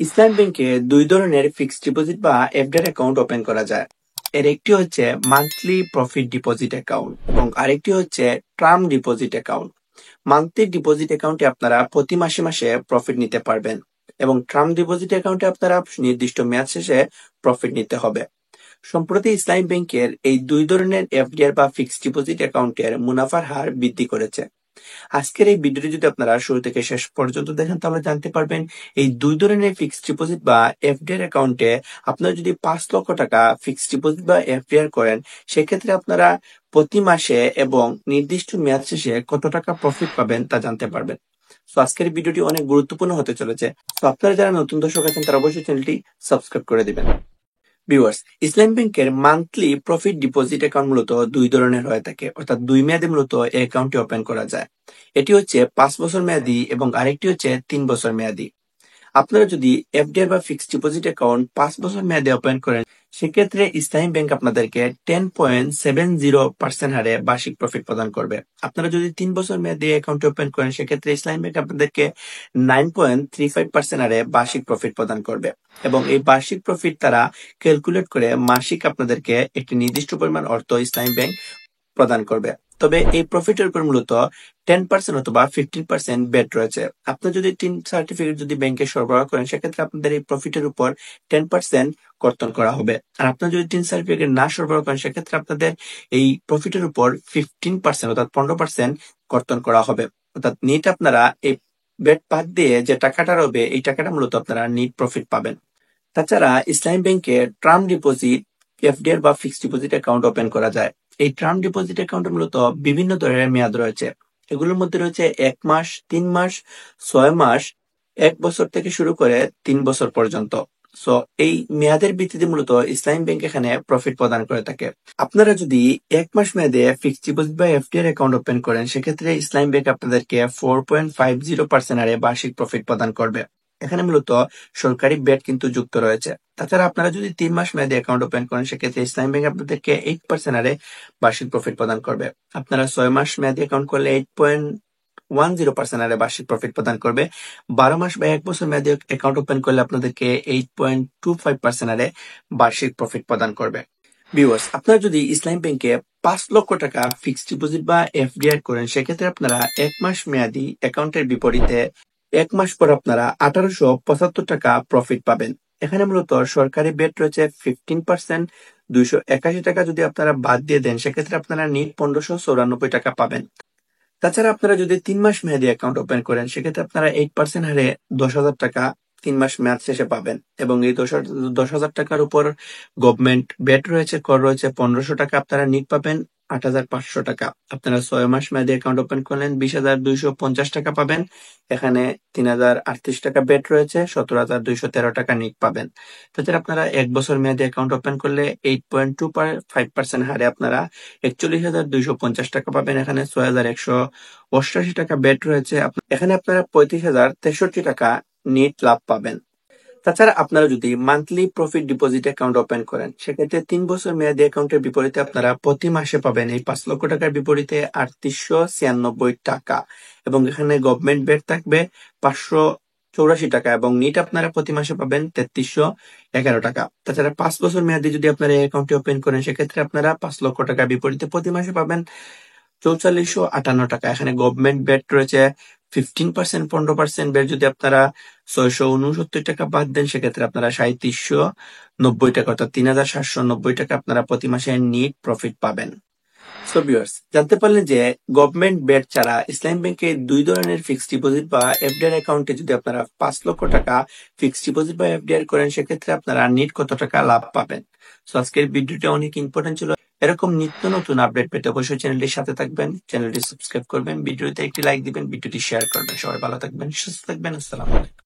ইসলাম ব্যাংকে দুই ধরনের ফিক্সড ডিপোজিট বা এফডিআর অ্যাকাউন্ট ওপেন করা যায়। এর একটি হচ্ছে মান্থলি প্রফিট ডিপোজিট অ্যাকাউন্ট এবং আরেকটি হচ্ছে term deposit account. Monthly deposit অ্যাকাউন্টে আপনারা প্রতি মাসে মাসে প্রফিট নিতে পারবেন এবং টার্ম ডিপোজিট অ্যাকাউন্টে আপনারা নির্দিষ্ট মেয়াদ শেষে প্রফিট নিতে হবে। সম্প্রতি ইসলামী ব্যাংকের এই দুই ধরনের এফডিআর বা ফিক্সড ডিপোজিট অ্যাকাউন্টের মুনাফার হার বৃদ্ধি করেছে। আজকের এই ভিডিওটি যদি আপনারা শুরু থেকে শেষ পর্যন্ত দেখেন তাহলে জানতে পারবেন এই দুই ধরনের ফিক্সড ডিপোজিট বা এফডিআর অ্যাকাউন্টে আপনারা যদি ৫ লক্ষ টাকা ফিক্সড ডিপোজিট বা এফডিআর করেন সেক্ষেত্রে আপনারা প্রতি মাসে এবং নির্দিষ্ট মেয়াদ শেষে কত টাকা প্রফিট পাবেন তা জানতে পারবেন। তো আজকের ভিডিওটি অনেক গুরুত্বপূর্ণ হতে চলেছে। তো আপনারা যারা নতুন দর্শক আছেন তারা অবশ্যই চ্যানেলটি সাবস্ক্রাইব করে দিবেন। ভিউয়ার্স, ইসলাম ব্যাংকের মান্থলি প্রফিট ডিপোজিট অ্যাকাউন্ট মূলত দুই ধরনের হয়ে থাকে, অর্থাৎ দুই মেয়াদে মূলত এই অ্যাকাউন্টটি ওপেন করা যায়। এটি হচ্ছে ৫ বছর মেয়াদি এবং আরেকটি হচ্ছে ৩ বছর মেয়াদি। আপনারা যদি এফডিআর বা ফিক্সড ডিপোজিট অ্যাকাউন্ট ৫ বছর মেয়াদে ওপেন করেন সেক্ষেত্রে ইসলামী ব্যাংক আপনাদেরকে 10.70% হারে বার্ষিক প্রফিট প্রদান করবে। আপনারা যদি ৩ বছর মেয়াদে অ্যাকাউন্ট ওপেন করেন সেক্ষেত্রে ইসলামী ব্যাংক আপনাদেরকে 9.35% হারে বার্ষিক প্রফিট প্রদান করবে এবং এই বার্ষিক প্রফিট তারা ক্যালকুলেট করে মাসিক আপনাদেরকে একটি নির্দিষ্ট পরিমাণ অর্থ ইসলামী ব্যাংক প্রদান করবে। তবে এই প্রফিটের উপর মূলত 10% অথবা 15% ব্যাট রয়েছে। আপনার যদি টিন সার্টিফিকেট যদি ব্যাংকে সরবরাহ করেন সেক্ষেত্রে আপনাদের এই প্রফিটের উপর 10% কর্তন করা হবে। আর আপনার যদি টিন সার্টিফিকেট না সরবরাহ করেন সেক্ষেত্রে আপনাদের এই প্রফিটের উপর 15% অর্থাৎ 15% কর্তন করা হবে। অর্থাৎ নিট আপনারা এই ব্যাট বাদ দিয়ে যে টাকাটা রবে এই টাকাটা মূলত আপনারা নিট প্রফিট পাবেন। তাছাড়া ইসলামী ব্যাংকে টার্ম ডিপোজিট, এফডিআর বা ফিক্সড ডিপোজিট অ্যাকাউন্ট ওপেন করা যায়। এই টার্ম ডিপোজিট অ্যাকাউন্টে মূলত বিভিন্ন ধরনের মেয়াদ রয়েছে। এগুলোর মধ্যে রয়েছে ১ মাস, ৩ মাস, ৬ মাস, ১ বছর থেকে শুরু করে ৩ বছর পর্যন্ত। সো এই মেয়াদের ভিত্তিতে মূলত ইসলামী ব্যাংক এখানে প্রফিট প্রদান করে থাকে। আপনারা যদি ১ মাস মেয়াদে ফিক্সড ডিপোজিট বা এফডিআর অ্যাকাউন্ট ওপেন করেন সেক্ষেত্রে ইসলামী ব্যাংক আপনাদেরকে 4.50% হারে বার্ষিক প্রফিট প্রদান করবে। এখানে মূলত সরকারি ব্যাট কিন্তু যুক্ত রয়েছে। তাছাড়া আপনারা যদি ৩ মাস মেয়াদে অ্যাকাউন্ট ওপেন করেন সেক্ষেত্রে ইসলামী ব্যাংক আপনাদেরকে 8% হারে বার্ষিক প্রফিট প্রদান করবে। আপনারা ৬ মাস মেয়াদে অ্যাকাউন্ট করলে 8.10% হারে বার্ষিক প্রফিট প্রদান করবে। ১২ মাস বা ১ বছর মেয়াদে অ্যাকাউন্ট ওপেন করলে আপনাদেরকে 8.25% হারে বার্ষিক প্রফিট প্রদান করবে। ভিউয়ার্স, আপনারা যদি ইসলামী ব্যাংকে ৫ লক্ষ টাকা ফিক্সড ডিপোজিট বা এফডিআর করেন সেক্ষেত্রে আপনারা ১ মাস মেয়াদি অ্যাকাউন্টের বিপরীতে ১ মাস পর আপনারা ১৮৭৫ টাকা প্রফিট পাবেন। এখানে মূলত সরকারি ব্যাট রয়েছে 15%। ২৮১ টাকা যদি আপনারা বাদ দিয়ে দেন সেক্ষেত্রে আপনারা নিট ১৫৯৪ টাকা পাবেন। তাছাড়া আপনারা যদি ৩ মাস মেয়াদি অ্যাকাউন্ট ওপেন করেন সেক্ষেত্রে আপনারা 8% হারে ১০,০০০ টাকা ৩ মাস মেয়াদ শেষে পাবেন এবং এই ১০,০০০ টাকার উপর গভর্নমেন্ট ব্যাট রয়েছে, কর রয়েছে ১৫০০ টাকা, আপনারা নিট পাবেন ৮,৫০০ টাকা। আপনারা ৬ মাস মেয়াদি অ্যাকাউন্ট ওপেন করলেন ২০,২৫০ টাকা পাবেন। এখানে ৩,০৩৮ টাকা ব্যাট রয়েছে, ১৭,২১৩ টাকা নিট পাবেন। তাছাড়া আপনারা ১ বছর মেয়াদি অ্যাকাউন্ট ওপেন করলে 8.25% হারে আপনারা ৪১,২৫০ টাকা পাবেন। এখানে ৬,১৮৮ টাকা ব্যাট রয়েছে। এখানে আপনারা ৩৫,০৬৩ টাকা নিট লাভ পাবেন। তাছাড়া আপনারা যদি monthly profit deposit account open করেন সেক্ষেত্রে ৩ বছর মেয়াদি অ্যাকাউন্টের বিপরীতে আপনারা প্রতি মাসে পাবেন এই ৫ লক্ষ টাকার বিপরীতে ৩৮৯৬ টাকা এবং এখানে গভর্নমেন্ট ব্যাট থাকবে ৫৮৪ টাকা এবং নিট আপনারা প্রতি মাসে পাবেন ৩৩১১ টাকা। তাছাড়া ৫ বছর মেয়াদি যদি আপনারা এই অ্যাকাউন্টটি ওপেন করেন সেক্ষেত্রে আপনারা ৫ লক্ষ টাকার বিপরীতে প্রতি মাসে পাবেন ৪৪৫৮ টাকা। এখানে গভর্নমেন্ট ব্যাট রয়েছে 15%, 15% ব্যাট যদি আপনারা ৬৬৯ টাকা বাদ দেন সেক্ষেত্রে আপনারা ৩৭৯০ টাকা অর্থাৎ ৩,৭৯০ টাকা আপনারা প্রতি মাসে নিট প্রফিট পাবেন। সো ভিউয়ার্স, জানতে পারলেন যে গভর্নমেন্ট ব্যাট ছাড়া ইসলামী ব্যাংকে দুই ধরনের ফিক্সড ডিপোজিট বা এফডিআর অ্যাকাউন্টে যদি আপনারা ৫ লক্ষ টাকা ফিক্সড ডিপোজিট বা এফডিআর করেন সেক্ষেত্রে আপনারা নিট কত টাকা লাভ পাবেন। সো আজকের ভিডিওটা অনেক ইম্পর্টেন্ট ছিল। এরকম নিত্য নতুন আপডেট পেতে অবশ্যই চ্যানেলটির সাথে থাকবেন, চ্যানেলটি সাবস্ক্রাইব করবেন, ভিডিওতে একটি লাইক দিবেন, ভিডিওটি শেয়ার করবেন। সবাই ভালো থাকবেন, সুস্থ থাকবেন। আসসালামু আলাইকুম।